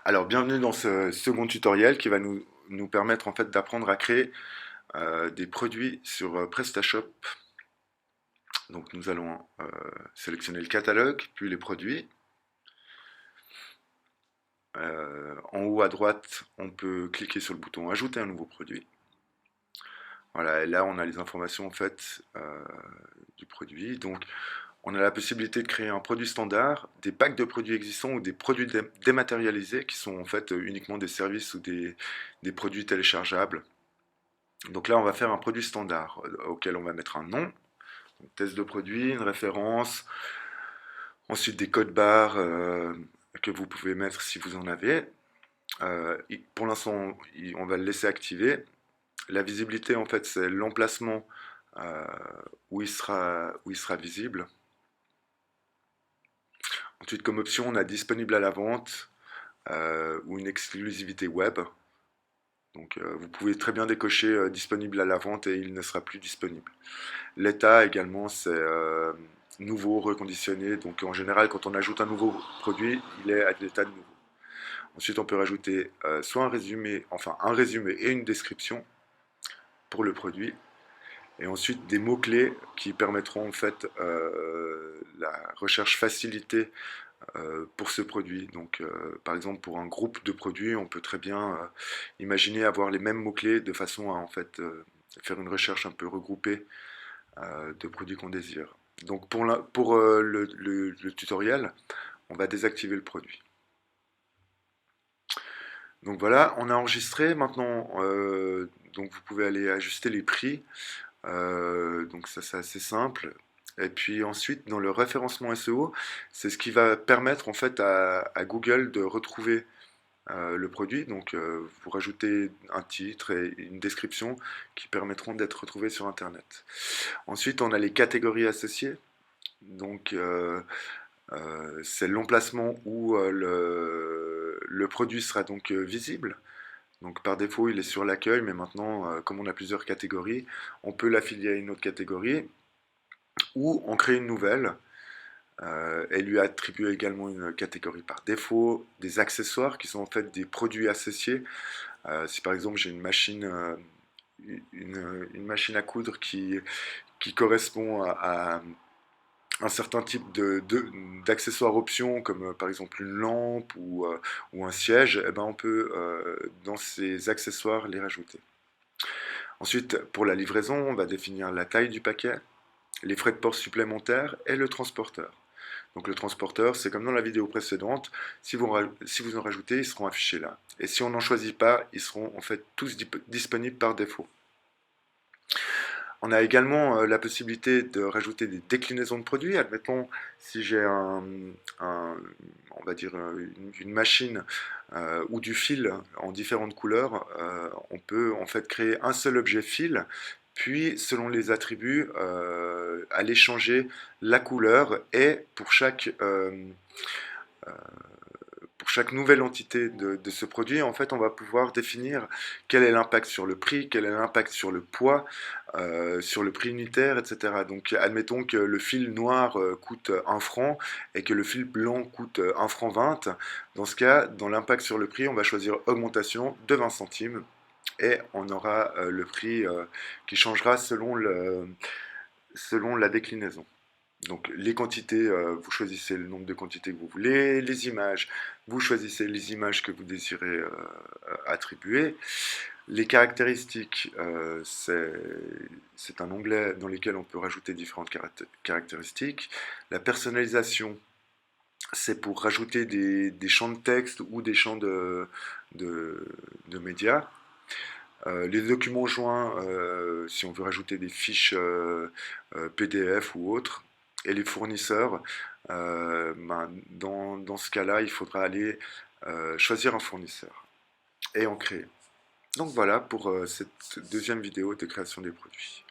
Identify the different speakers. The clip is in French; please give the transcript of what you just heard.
Speaker 1: Alors, bienvenue dans ce second tutoriel qui va nous permettre en fait d'apprendre à créer des produits sur PrestaShop. Donc, nous allons sélectionner le catalogue, puis les produits. En haut à droite, on peut cliquer sur le bouton Ajouter un nouveau produit. Voilà, et là, on a les informations en fait du produit. Donc, on a la possibilité de créer un produit standard, des packs de produits existants ou des produits dématérialisés qui sont en fait uniquement des services ou des produits téléchargeables. Donc là, on va faire un produit standard auquel on va mettre un nom, donc test de produit, une référence, ensuite des codes barres que vous pouvez mettre si vous en avez. Pour l'instant, on va le laisser activer. La visibilité, en fait, c'est l'emplacement euh, où il sera visible. Ensuite, comme option, on a disponible à la vente ou une exclusivité web. Donc, vous pouvez très bien décocher disponible à la vente et il ne sera plus disponible. L'état également, c'est nouveau, reconditionné. Donc en général, quand on ajoute un nouveau produit, il est à l'état de nouveau. Ensuite, on peut rajouter soit un résumé, enfin un résumé et une description pour le produit. Et ensuite, des mots-clés qui permettront en fait la recherche facilitée pour ce produit. Donc, par exemple, pour un groupe de produits, on peut très bien imaginer avoir les mêmes mots-clés de façon à en fait faire une recherche un peu regroupée de produits qu'on désire. Donc pour le tutoriel, on va désactiver le produit. Donc voilà, on a enregistré. Maintenant, donc vous pouvez aller ajuster les prix. Donc ça c'est assez simple. Et puis ensuite, dans le référencement SEO, c'est ce qui va permettre en fait à Google de retrouver le produit. Donc vous rajoutez un titre et une description qui permettront d'être retrouvés sur Internet. Ensuite, on a les catégories associées. Donc, c'est l'emplacement où le produit sera donc visible. Donc, par défaut, il est sur l'accueil, mais maintenant, comme on a plusieurs catégories, on peut l'affilier à une autre catégorie ou en créer une nouvelle et lui attribuer également une catégorie par défaut, des accessoires qui sont en fait des produits associés. Si par exemple j'ai une machine, une machine à coudre qui correspond à un certain type d'accessoires options, comme par exemple une lampe ou un siège, eh ben on peut dans ces accessoires les rajouter. Ensuite, pour la livraison, on va définir la taille du paquet, les frais de port supplémentaires et le transporteur. Donc le transporteur, c'est comme dans la vidéo précédente, si vous en rajoutez, ils seront affichés là. Et si on n'en choisit pas, ils seront en fait tous disponibles par défaut. On a également la possibilité de rajouter des déclinaisons de produits. Admettons, si j'ai on va dire une machine ou du fil en différentes couleurs, on peut en fait créer un seul objet fil, puis selon les attributs, aller changer la couleur et pour chaque nouvelle entité de ce produit, en fait, on va pouvoir définir quel est l'impact sur le prix, quel est l'impact sur le poids, sur le prix unitaire, etc. Donc, admettons que le fil noir coûte 1 franc et que le fil blanc coûte 1 franc 20. Dans ce cas, dans l'impact sur le prix, on va choisir augmentation de 20 centimes et on aura le prix qui changera selon la déclinaison. Donc les quantités, vous choisissez le nombre de quantités que vous voulez. Les images, vous choisissez les images que vous désirez attribuer. Les caractéristiques, c'est un onglet dans lequel on peut rajouter différentes caractéristiques. La personnalisation, c'est pour rajouter des champs de texte ou des champs de médias. Les documents joints, si on veut rajouter des fiches PDF ou autres, et les fournisseurs, dans ce cas-là, il faudra aller choisir un fournisseur et en créer. Donc voilà pour cette deuxième vidéo de création des produits.